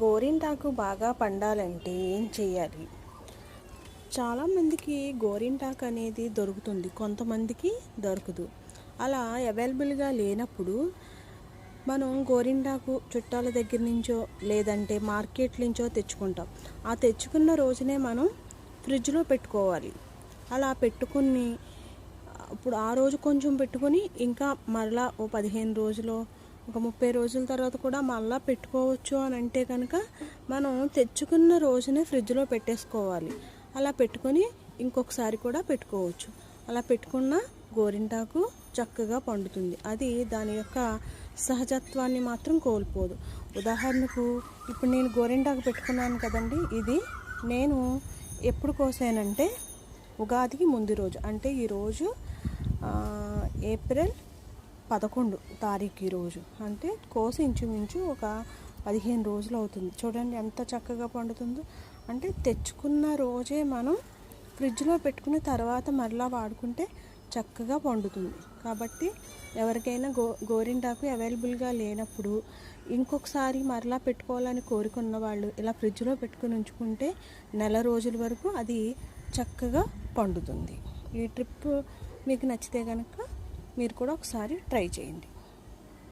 గోరింటాకు బాగా పండాలంటే ఏం చేయాలి? చాలామందికి గోరింటాకు అనేది దొరుకుతుంది, కొంతమందికి దొరకదు. అలా అవైలబుల్గా లేనప్పుడు మనం గోరింటాకు చుట్టాల దగ్గర నుంచో లేదంటే మార్కెట్ నుంచో తెచ్చుకుంటాం. ఆ తెచ్చుకున్న రోజునే మనం ఫ్రిడ్జ్లో పెట్టుకోవాలి. అలా పెట్టుకుని ఇప్పుడు ఆ రోజు కొంచెం పెట్టుకొని ఇంకా మరలా ఓ 15 రోజులు, ఒక 30 రోజుల తర్వాత కూడా మళ్ళీ పెట్టుకోవచ్చు అని అంటే కనుక మనం తెచ్చుకున్న రోజునే ఫ్రిడ్జ్లో పెట్టేసుకోవాలి. అలా పెట్టుకొని ఇంకొకసారి కూడా పెట్టుకోవచ్చు. అలా పెట్టుకున్న గోరింటాకు చక్కగా పండుతుంది. అది దాని యొక్క సహజత్వాన్ని మాత్రం కోల్పోదు. ఉదాహరణకు ఇప్పుడు నేను గోరింటాకు పెట్టుకున్నాను కదండి, ఇది నేను ఎప్పుడు కోసానంటే ఉగాదికి ముందు రోజు, అంటే ఈరోజు ఏప్రిల్ 11 తారీఖు ఈరోజు, అంటే కోసి ఇంచుమించు ఒక 15 రోజులు అవుతుంది. చూడండి ఎంత చక్కగా పండుతుందో. అంటే తెచ్చుకున్న రోజే మనం ఫ్రిడ్జ్లో పెట్టుకుని తర్వాత మరలా వాడుకుంటే చక్కగా పండుతుంది. కాబట్టి ఎవరికైనా గోరింటాకు అవైలబుల్గా లేనప్పుడు ఇంకొకసారి మరలా పెట్టుకోవాలని కోరుకున్న వాళ్ళు ఇలా ఫ్రిడ్జ్లో పెట్టుకుని ఉంచుకుంటే నెల రోజుల వరకు అది చక్కగా పండుతుంది. ఈ ట్రిప్ మీకు నచ్చితే కనుక మీరు కూడా ఒకసారి ట్రై చేయండి.